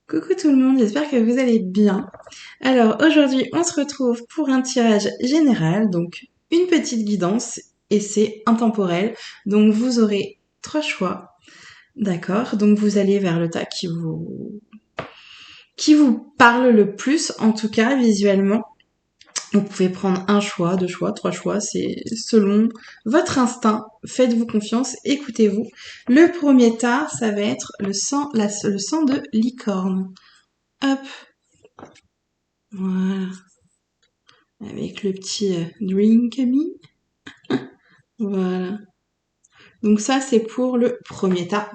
Coucou tout le monde, j'espère que vous allez bien. Alors aujourd'hui, on se retrouve pour un tirage général, donc une petite guidance et c'est intemporel. Donc vous aurez 3 choix, d'accord? Donc vous allez vers le tas qui vous parle le plus, en tout cas visuellement. Vous pouvez prendre un choix, 2 choix, 3 choix, c'est selon votre instinct. Faites-vous confiance, écoutez-vous. Le premier tas, ça va être le sang de licorne. Hop, voilà. Avec le petit drink me. Voilà. Donc ça, c'est pour le premier tas.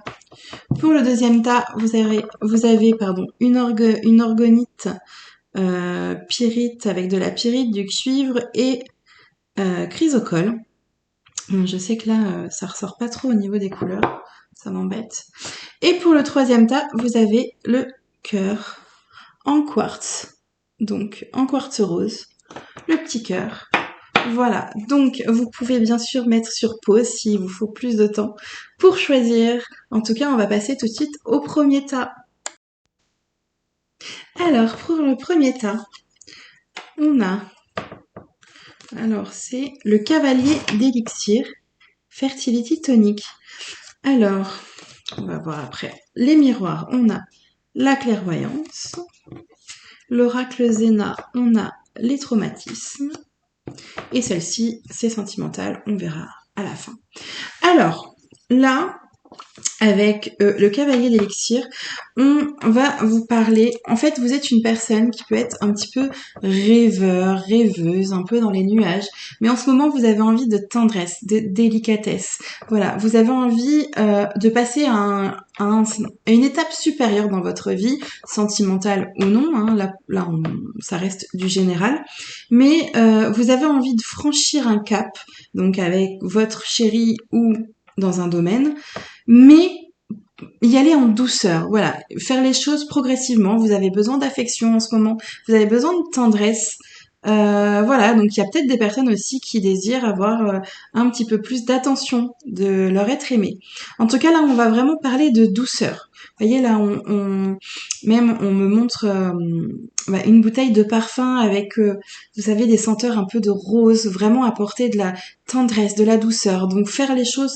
Pour le deuxième tas, vous avez une orgonite pyrite avec de la pyrite, du cuivre et chrysocole. Je sais que là, ça ressort pas trop au niveau des couleurs. Ça m'embête. Et pour le troisième tas, vous avez le cœur en quartz. Donc en quartz rose. Le petit cœur. Voilà, donc vous pouvez bien sûr mettre sur pause s'il vous faut plus de temps pour choisir. En tout cas, on va passer tout de suite au premier tas. Alors, pour le premier tas, on a... Alors, c'est le cavalier d'élixir, Fertility Tonic. Alors, on va voir après. Les miroirs, on a la clairvoyance. L'oracle Zéna, on a les traumatismes. Et celle-ci, c'est sentimental, on verra à la fin. Alors, là, avec le cavalier d'élixir, on va vous parler... En fait, vous êtes une personne qui peut être un petit peu rêveuse, un peu dans les nuages. Mais en ce moment, vous avez envie de tendresse, de délicatesse. Voilà, vous avez envie de passer à une étape supérieure dans votre vie, sentimentale ou non. Hein, ça reste du général. Mais vous avez envie de franchir un cap, donc avec votre chéri ou dans un domaine, mais y aller en douceur, voilà, faire les choses progressivement. Vous avez besoin d'affection en ce moment, vous avez besoin de tendresse. Voilà, donc il y a peut-être des personnes aussi qui désirent avoir un petit peu plus d'attention de leur être aimé. En tout cas, là, on va vraiment parler de douceur. Vous voyez, là, on me montre une bouteille de parfum avec, vous savez, des senteurs un peu de rose, vraiment apporter de la tendresse, de la douceur. Donc faire les choses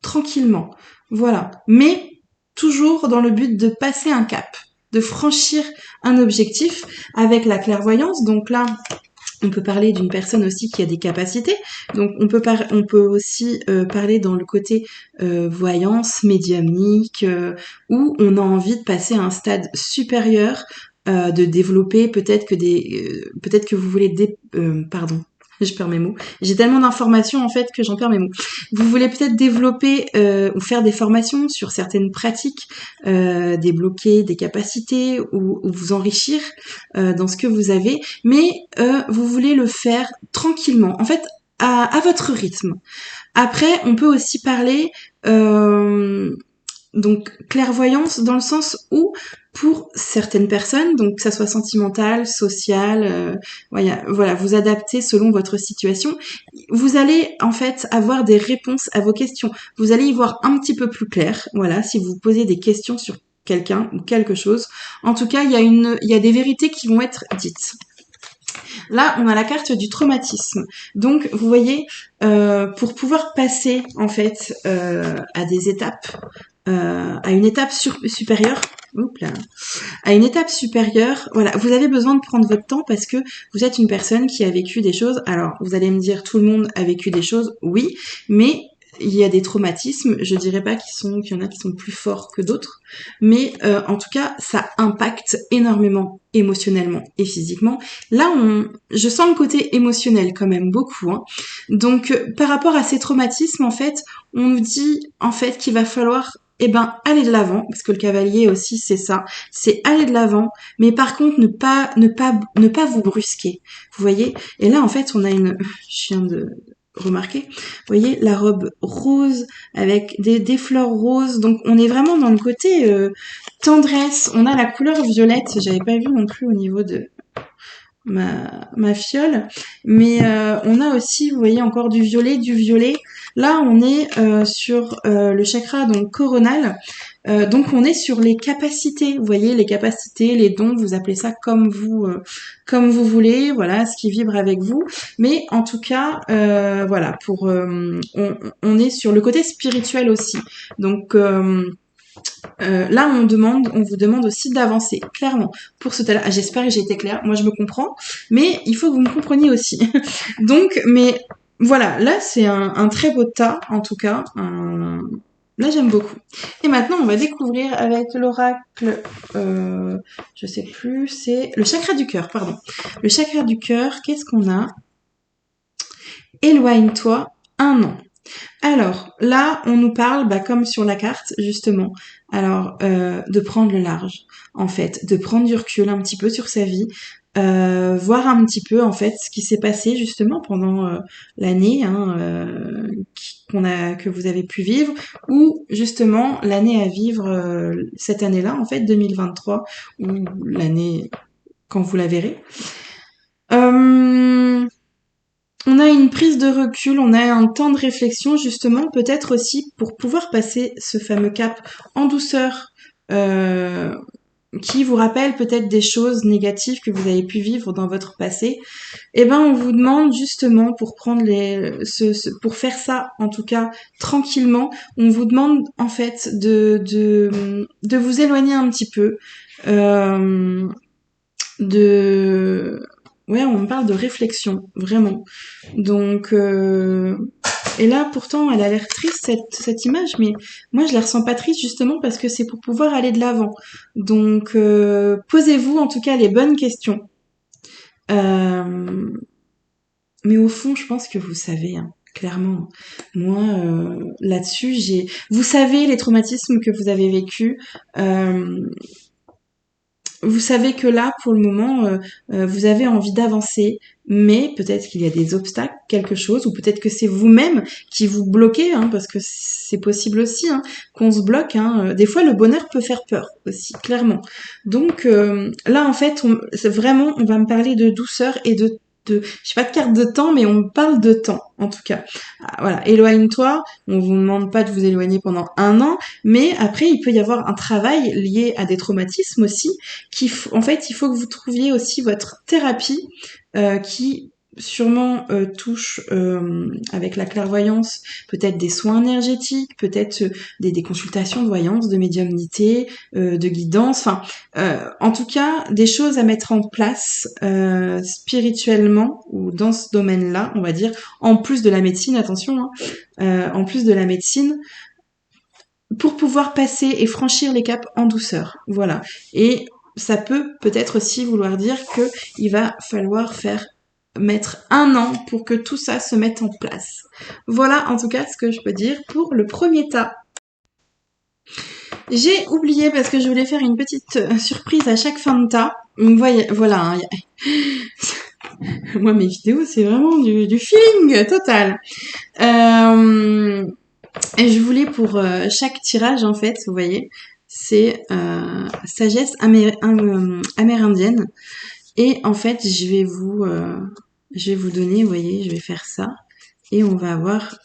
tranquillement. Voilà. Mais toujours dans le but de passer un cap, de franchir un objectif avec la clairvoyance. Donc là, on peut parler d'une personne aussi qui a des capacités. Donc on peut aussi parler dans le côté voyance, médiumnique, où on a envie de passer à un stade supérieur, de développer peut-être que vous voulez je perds mes mots. J'ai tellement d'informations en fait que j'en perds mes mots. Vous voulez peut-être développer ou faire des formations sur certaines pratiques, débloquer des capacités ou vous enrichir dans ce que vous avez, mais vous voulez le faire tranquillement, en fait à votre rythme. Après, on peut aussi parler donc clairvoyance dans le sens où pour certaines personnes, donc que ça soit sentimental, social, voilà, vous adaptez selon votre situation. Vous allez en fait avoir des réponses à vos questions. Vous allez y voir un petit peu plus clair. Voilà, si vous posez des questions sur quelqu'un ou quelque chose. En tout cas, il y a des vérités qui vont être dites. Là, on a la carte du traumatisme. Donc, vous voyez, pour pouvoir passer en fait à des étapes, à une étape supérieure. À une étape supérieure, voilà, vous avez besoin de prendre votre temps parce que vous êtes une personne qui a vécu des choses. Alors, vous allez me dire, tout le monde a vécu des choses, oui, mais il y a des traumatismes, je dirais pas qu'il y en a qui sont plus forts que d'autres, mais en tout cas, ça impacte énormément émotionnellement et physiquement. Là, je sens le côté émotionnel quand même beaucoup. Hein. Donc, par rapport à ces traumatismes, en fait, on nous dit en fait qu'il va falloir aller de l'avant, parce que le cavalier aussi c'est ça, c'est aller de l'avant, mais par contre ne pas vous brusquer, vous voyez. Et là en fait on a je viens de remarquer, vous voyez la robe rose avec des fleurs roses, donc on est vraiment dans le côté tendresse. On a la couleur violette, j'avais pas vu non plus au niveau de ma fiole, mais on a aussi, vous voyez, encore du violet. Là on est sur le chakra donc coronal, Donc on est sur les capacités, vous voyez, les capacités, les dons, vous appelez ça comme vous voulez, voilà, ce qui vibre avec vous. Mais en tout cas, voilà, on est sur le côté spirituel aussi. Donc là, on vous demande aussi d'avancer, clairement, pour ce tas-là. J'espère que j'ai été claire. Moi, je me comprends, mais il faut que vous me compreniez aussi. Donc, mais voilà, là, c'est un très beau tas, en tout cas. Là, j'aime beaucoup. Et maintenant, on va découvrir avec l'oracle, je sais plus, c'est le chakra du cœur, pardon. Le chakra du cœur, qu'est-ce qu'on a? Éloigne-toi un an. Alors, là, on nous parle, comme sur la carte, justement, alors de prendre le large, en fait, de prendre du recul un petit peu sur sa vie, voir un petit peu, en fait, ce qui s'est passé, justement, pendant l'année que vous avez pu vivre, ou, justement, l'année à vivre, cette année-là, en fait, 2023, ou l'année quand vous la verrez. On a une prise de recul, on a un temps de réflexion justement, peut-être aussi pour pouvoir passer ce fameux cap en douceur, qui vous rappelle peut-être des choses négatives que vous avez pu vivre dans votre passé. Eh ben, on vous demande justement pour prendre pour faire ça, en tout cas tranquillement, on vous demande en fait de vous éloigner un petit peu, ouais, on me parle de réflexion, vraiment. Donc, et là, pourtant, elle a l'air triste, cette image, mais moi, je la ressens pas triste, justement, parce que c'est pour pouvoir aller de l'avant. Donc, posez-vous, en tout cas, les bonnes questions. Mais au fond, je pense que vous savez, hein, clairement. Moi, là-dessus, vous savez les traumatismes que vous avez vécus. Vous savez que là, pour le moment, vous avez envie d'avancer, mais peut-être qu'il y a des obstacles, quelque chose, ou peut-être que c'est vous-même qui vous bloquez, hein, parce que c'est possible aussi, hein, qu'on se bloque. Hein. Des fois, le bonheur peut faire peur aussi, clairement. Donc là, en fait, vraiment, on va me parler de douceur et je sais pas de carte de temps, mais on me parle de temps, en tout cas. Ah, voilà, éloigne-toi. On vous demande pas de vous éloigner pendant un an, mais après, il peut y avoir un travail lié à des traumatismes aussi, en fait, il faut que vous trouviez aussi votre thérapie qui sûrement touche avec la clairvoyance, peut-être des soins énergétiques, peut-être des consultations de voyance, de médiumnité, de guidance, enfin, en tout cas, des choses à mettre en place spirituellement ou dans ce domaine-là, on va dire, en plus de la médecine, attention, hein, en plus de la médecine, pour pouvoir passer et franchir les caps en douceur. Voilà. Et ça peut peut-être aussi vouloir dire que il va falloir mettre un an pour que tout ça se mette en place. Voilà en tout cas ce que je peux dire pour le premier tas. J'ai oublié parce que je voulais faire une petite surprise à chaque fin de tas. Donc voilà. Hein, moi mes vidéos c'est vraiment du feeling total. Et je voulais pour chaque tirage en fait, vous voyez, c'est sagesse amérindienne. Et en fait, je vais vous donner, vous voyez, je vais faire ça. Et on va avoir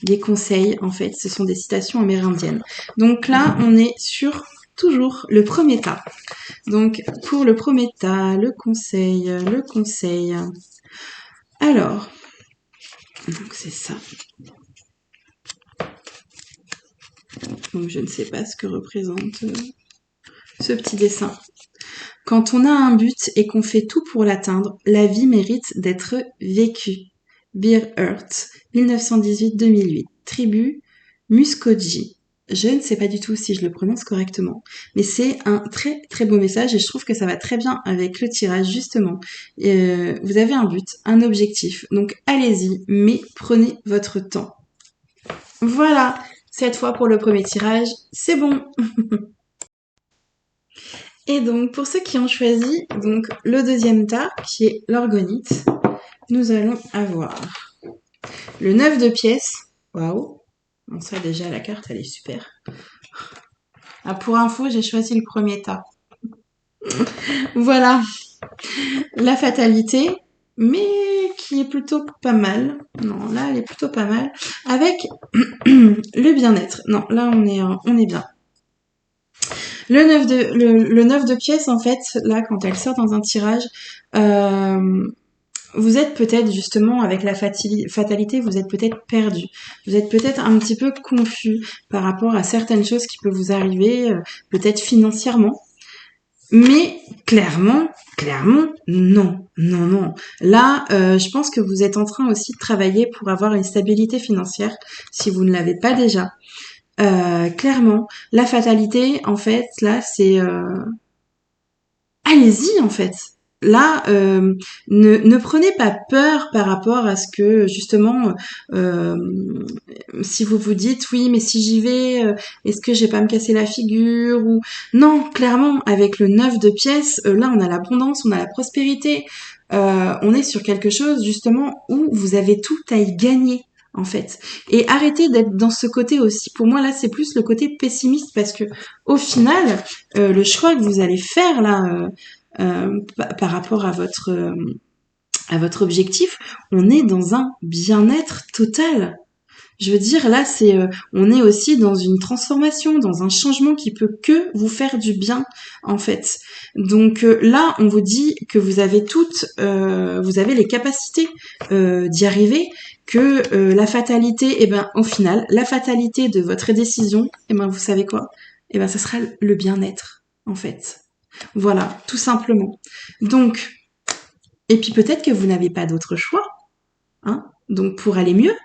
des conseils, en fait, ce sont des citations amérindiennes. Donc là, on est sur toujours le premier tas. Donc pour le premier tas, le conseil. Alors, donc c'est ça. Donc je ne sais pas ce que représente ce petit dessin. Quand on a un but et qu'on fait tout pour l'atteindre, la vie mérite d'être vécue. Bear Earth, 1918-2008. Tribu Muskoji. Je ne sais pas du tout si je le prononce correctement, mais c'est un très très beau message et je trouve que ça va très bien avec le tirage justement. Vous avez un but, un objectif, donc allez-y, mais prenez votre temps. Voilà, cette fois pour le premier tirage, c'est bon. Et donc, pour ceux qui ont choisi donc le deuxième tas, qui est l'orgonite, nous allons avoir le 9 de pièces. Waouh! Bon, ça déjà, la carte, elle est super. Ah, pour info, j'ai choisi le premier tas. Voilà. La fatalité, mais qui est plutôt pas mal. Non, là, elle est plutôt pas mal. Avec le bien-être. Non, là, on est bien. Le 9 de pièces, en fait, là, quand elle sort dans un tirage, vous êtes peut-être justement avec la fatalité, vous êtes peut-être perdu. Vous êtes peut-être un petit peu confus par rapport à certaines choses qui peuvent vous arriver, peut-être financièrement. Mais clairement, non, non, non. Là, je pense que vous êtes en train aussi de travailler pour avoir une stabilité financière, si vous ne l'avez pas déjà. Clairement, la fatalité, en fait, là, c'est allez-y, en fait. Là, ne prenez pas peur par rapport à ce que justement, euh, si vous vous dites oui, mais si j'y vais, est-ce que je vais pas me casser la figure ou non, clairement, avec le 9 de pièces, là, on a l'abondance, on a la prospérité, on est sur quelque chose justement où vous avez tout à y gagner. En fait, et arrêtez d'être dans ce côté aussi. Pour moi, là, c'est plus le côté pessimiste parce que, au final, le choix que vous allez faire là, par rapport à votre objectif, on est dans un bien-être total. Je veux dire, là, on est aussi dans une transformation, dans un changement qui peut que vous faire du bien, en fait. Donc là, on vous dit que vous avez vous avez les capacités d'y arriver, que la fatalité, eh ben, au final, la fatalité de votre décision, eh ben, vous savez quoi? Eh ben, ça sera le bien-être, en fait. Voilà, tout simplement. Donc, et puis peut-être que vous n'avez pas d'autre choix, hein. Donc, pour aller mieux,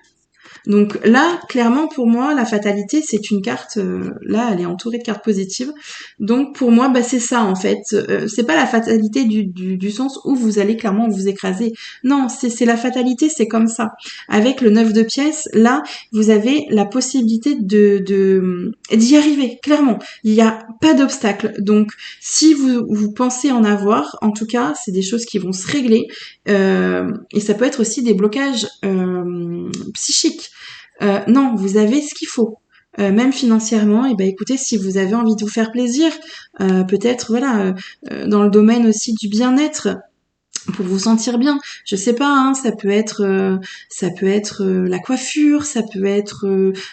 donc là, clairement, pour moi, la fatalité, c'est une carte. Là, elle est entourée de cartes positives. Donc pour moi, bah c'est ça en fait. C'est pas la fatalité du sens où vous allez clairement vous écraser. Non, c'est la fatalité, c'est comme ça. Avec le 9 de pièces, là, vous avez la possibilité d'y arriver. Clairement, il n'y a pas d'obstacle. Donc si vous pensez en avoir, en tout cas, c'est des choses qui vont se régler. Et ça peut être aussi des blocages psychiques. Non, vous avez ce qu'il faut. Même financièrement, et ben écoutez, si vous avez envie de vous faire plaisir, peut-être voilà, dans le domaine aussi du bien-être, pour vous sentir bien. Je sais pas, hein, ça peut être la coiffure, ça peut être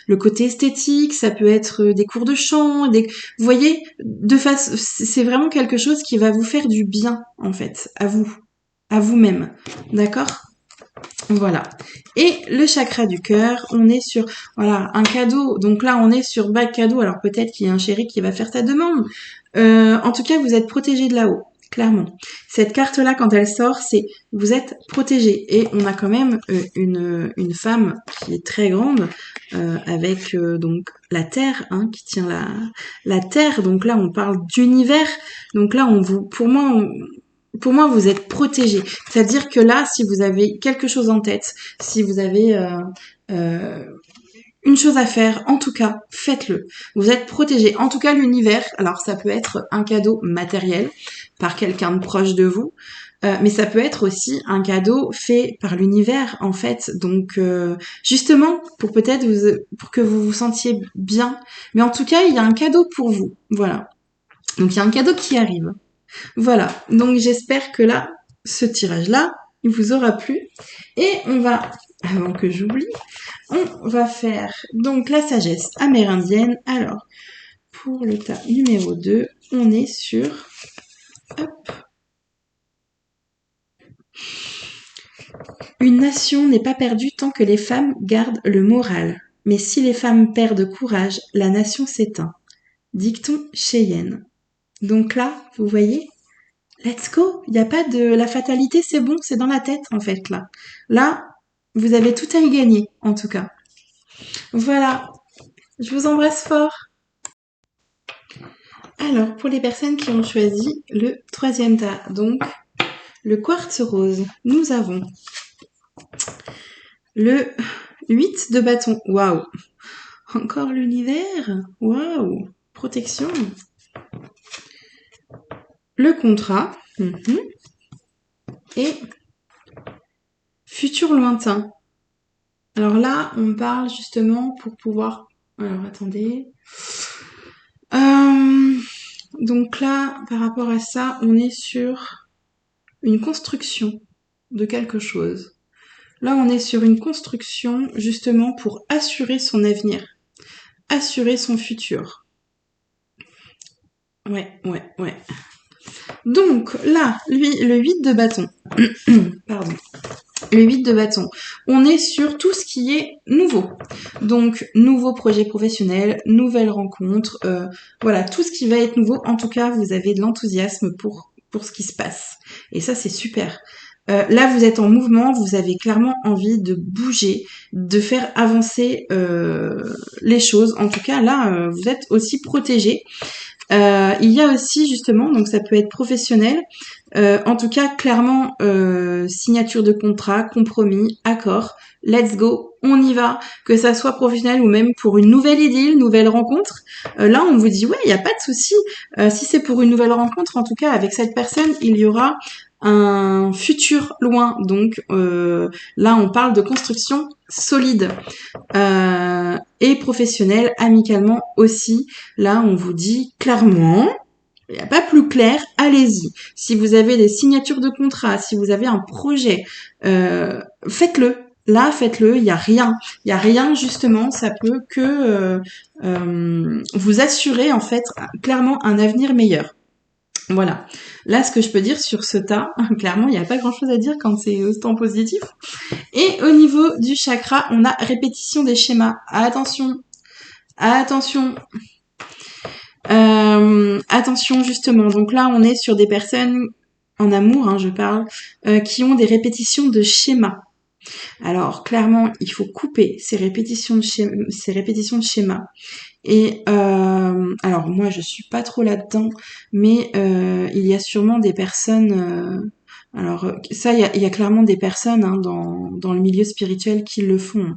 le côté esthétique, ça peut être des cours de chant, vous voyez, c'est vraiment quelque chose qui va vous faire du bien en fait, à vous-même, d'accord? Voilà. Et le chakra du cœur, on est sur, voilà, un cadeau. Donc là, on est sur bac cadeau. Alors peut-être qu'il y a un chéri qui va faire ta demande. En tout cas, vous êtes protégé de là-haut, clairement. Cette carte-là, quand elle sort, c'est vous êtes protégé. Et on a quand même une femme qui est très grande, avec donc la Terre, hein, qui tient la Terre. Donc là, on parle d'univers. Donc là, pour moi, vous êtes protégé. C'est-à-dire que là, si vous avez quelque chose en tête, si vous avez euh, une chose à faire, en tout cas, faites-le. Vous êtes protégé. En tout cas, l'univers, alors ça peut être un cadeau matériel par quelqu'un de proche de vous, mais ça peut être aussi un cadeau fait par l'univers, en fait. Donc, justement, pour pour que vous vous sentiez bien. Mais en tout cas, il y a un cadeau pour vous. Voilà. Donc, il y a un cadeau qui arrive. Voilà, donc j'espère que là, ce tirage-là, il vous aura plu. Et on va, avant que j'oublie, on va faire donc la sagesse amérindienne. Alors, pour le tas numéro 2, on est sur... Hop. Une nation n'est pas perdue tant que les femmes gardent le moral. Mais si les femmes perdent courage, la nation s'éteint. Dicton Cheyenne. Donc là, vous voyez, let's go. Il n'y a pas de la fatalité, c'est bon, c'est dans la tête en fait là. Là, vous avez tout à y gagner en tout cas. Voilà. Je vous embrasse fort. Alors, pour les personnes qui ont choisi le troisième tas, donc le quartz rose, nous avons le 8 de bâton. Waouh. Encore l'univers. Waouh. Protection. Le contrat. Et futur lointain. Alors là, on parle justement pour pouvoir... Alors, attendez. Donc là, par rapport à ça, on est sur une construction de quelque chose. Là, on est sur une construction justement pour assurer son avenir, assurer son futur. Ouais. Donc là, lui, le 8 de bâton. Pardon. Le 8 de bâton. On est sur tout ce qui est nouveau. Donc, nouveau projet professionnel, nouvelles rencontres, voilà, tout ce qui va être nouveau. En tout cas, vous avez de l'enthousiasme pour ce qui se passe. Et ça, c'est super. Là, vous êtes en mouvement, vous avez clairement envie de bouger, de faire avancer les choses. En tout cas, là, vous êtes aussi protégé. Il y a aussi justement, donc ça peut être professionnel, en tout cas clairement signature de contrat, compromis, accord, let's go, on y va, que ça soit professionnel ou même pour une nouvelle idylle, nouvelle rencontre. Là on vous dit ouais, il n'y a pas de souci. Si c'est pour une nouvelle rencontre, en tout cas avec cette personne, il y aura un futur loin. Donc là on parle de construction solide. Et professionnel, amicalement aussi. Là, on vous dit clairement, il n'y a pas plus clair, allez-y. Si vous avez des signatures de contrat, si vous avez un projet, faites-le. Là, faites-le, il n'y a rien. Il n'y a rien, justement, ça peut que vous assurer, en fait, clairement un avenir meilleur. Voilà. Là, ce que je peux dire sur ce tas, clairement, il n'y a pas grand-chose à dire quand c'est autant positif. Et au niveau du chakra, on a répétition des schémas. Attention, attention justement. Donc là, on est sur des personnes en amour, hein, je parle, qui ont des répétitions de schémas. Alors clairement, il faut couper ces répétitions de schémas. Et alors moi, je suis pas trop là-dedans, mais il y a sûrement des personnes. Alors ça, il y a clairement des personnes hein, dans le milieu spirituel qui le font.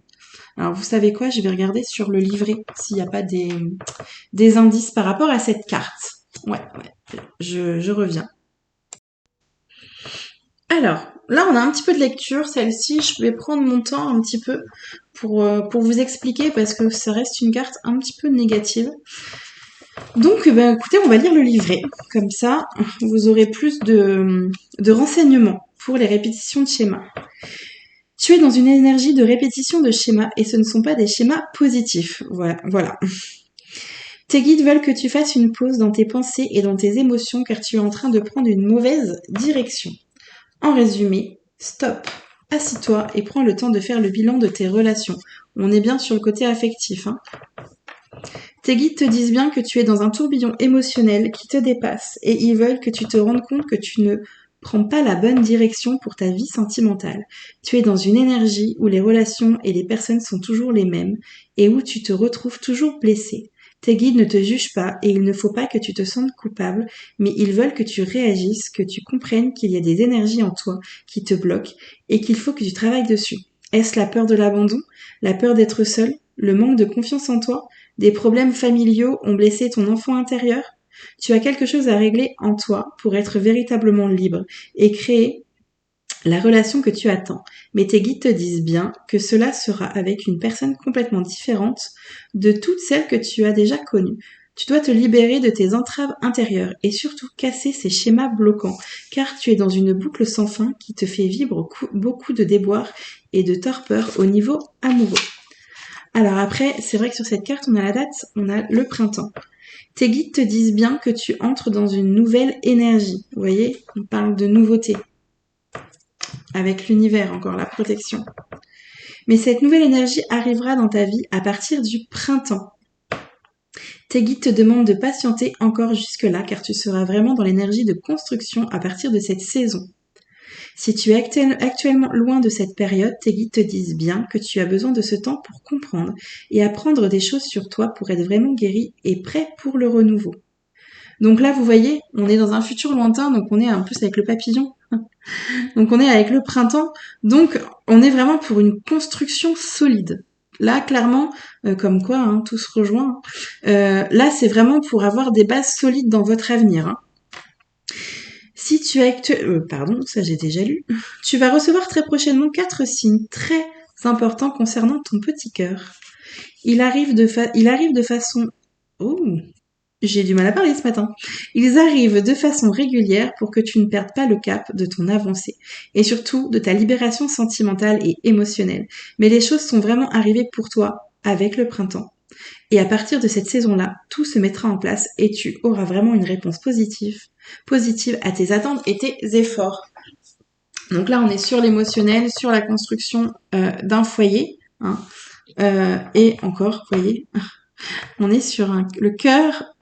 Alors vous savez quoi, je vais regarder sur le livret s'il n'y a pas des indices par rapport à cette carte. Ouais, je reviens. Alors, là on a un petit peu de lecture, celle-ci je vais prendre mon temps un petit peu pour vous expliquer parce que ça reste une carte un petit peu négative. Donc ben, écoutez, on va lire le livret, comme ça vous aurez plus de renseignements pour les répétitions de schémas. Tu es dans une énergie de répétition de schémas et ce ne sont pas des schémas positifs. Voilà. Tes guides veulent que tu fasses une pause dans tes pensées et dans tes émotions car tu es en train de prendre une mauvaise direction. En résumé, stop, assis-toi et prends le temps de faire le bilan de tes relations. On est bien sur le côté affectif. Hein. Tes guides te disent bien que tu es dans un tourbillon émotionnel qui te dépasse et ils veulent que tu te rendes compte que tu ne prends pas la bonne direction pour ta vie sentimentale. Tu es dans une énergie où les relations et les personnes sont toujours les mêmes et où tu te retrouves toujours blessé. Tes guides ne te jugent pas et il ne faut pas que tu te sentes coupable, mais ils veulent que tu réagisses, que tu comprennes qu'il y a des énergies en toi qui te bloquent et qu'il faut que tu travailles dessus. Est-ce la peur de l'abandon, la peur d'être seul, le manque de confiance en toi, des problèmes familiaux ont blessé ton enfant intérieur? Tu as quelque chose à régler en toi pour être véritablement libre et créer la relation que tu attends. Mais tes guides te disent bien que cela sera avec une personne complètement différente de toutes celles que tu as déjà connues. Tu dois te libérer de tes entraves intérieures et surtout casser ces schémas bloquants, car tu es dans une boucle sans fin qui te fait vivre beaucoup de déboires et de torpeur au niveau amoureux. Alors après, c'est vrai que sur cette carte, on a la date, on a le printemps. Tes guides te disent bien que tu entres dans une nouvelle énergie. Vous voyez, on parle de nouveauté. Avec l'univers, encore la protection. Mais cette nouvelle énergie arrivera dans ta vie à partir du printemps. Tes guides te demandent de patienter encore jusque-là car tu seras vraiment dans l'énergie de construction à partir de cette saison. Si tu es actuellement loin de cette période, tes guides te disent bien que tu as besoin de ce temps pour comprendre et apprendre des choses sur toi pour être vraiment guéri et prêt pour le renouveau. Donc là, vous voyez, on est dans un futur lointain, donc on est en plus avec le papillon. Donc on est avec le printemps, donc on est vraiment pour une construction solide. Là, clairement, comme quoi, hein, tout se rejoint. Là, c'est vraiment pour avoir des bases solides dans votre avenir. Hein. Si tu es pardon, ça j'ai déjà lu. Tu vas recevoir très prochainement 4 signes très importants concernant ton petit cœur. Il arrive de façon... Oh, J'ai du mal à parler ce matin. Ils arrivent de façon régulière pour que tu ne perdes pas le cap de ton avancée et surtout de ta libération sentimentale et émotionnelle. Mais les choses sont vraiment arrivées pour toi avec le printemps. Et à partir de cette saison-là, tout se mettra en place et tu auras vraiment une réponse positive à tes attentes et tes efforts. Donc là, on est sur l'émotionnel, sur la construction d'un foyer. Hein, et encore, vous voyez, on est sur le cœur,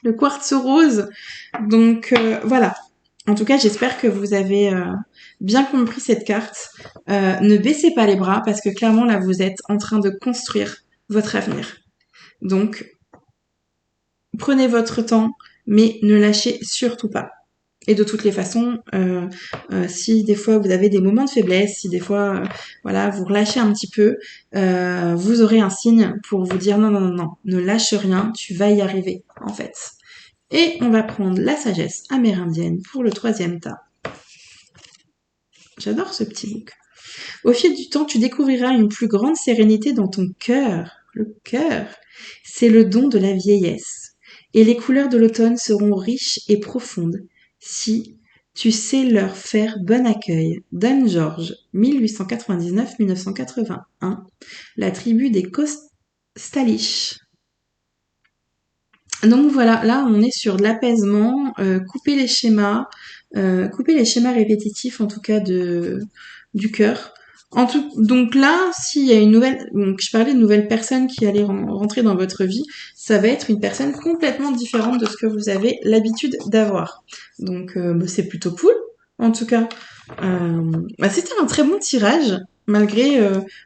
le quartz rose. Donc voilà. En tout cas, j'espère que vous avez bien compris cette carte. Ne baissez pas les bras parce que clairement, là, vous êtes en train de construire votre avenir. Donc, prenez votre temps, mais ne lâchez surtout pas. Et de toutes les façons, si des fois vous avez des moments de faiblesse, si des fois, voilà, vous relâchez un petit peu, vous aurez un signe pour vous dire non, non, non, non, ne lâche rien, tu vas y arriver, en fait. Et on va prendre la sagesse amérindienne pour le 3e tas. J'adore ce petit book. Au fil du temps, tu découvriras une plus grande sérénité dans ton cœur. Le cœur, c'est le don de la vieillesse. Et les couleurs de l'automne seront riches et profondes si tu sais leur faire bon accueil. Dan George, 1899-1981, la tribu des Kostalish. Donc voilà, là on est sur de l'apaisement, couper les schémas répétitifs en tout cas du cœur. Donc là, s'il y a une nouvelle, donc je parlais de nouvelles personnes qui allaient rentrer dans votre vie, ça va être une personne complètement différente de ce que vous avez l'habitude d'avoir. Donc c'est plutôt cool. En tout cas, c'était un très bon tirage, malgré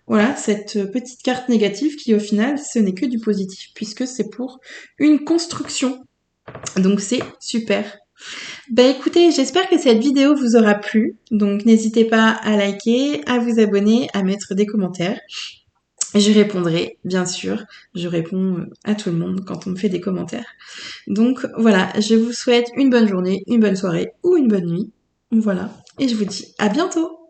voilà cette petite carte négative qui au final ce n'est que du positif puisque c'est pour une construction. Donc c'est super. Bah écoutez, j'espère que cette vidéo vous aura plu. Donc n'hésitez pas à liker, à vous abonner, à mettre des commentaires. Je répondrai, bien sûr. Je réponds à tout le monde quand on me fait des commentaires. Donc voilà, je vous souhaite une bonne journée, une bonne soirée ou une bonne nuit. Voilà. Et je vous dis à bientôt!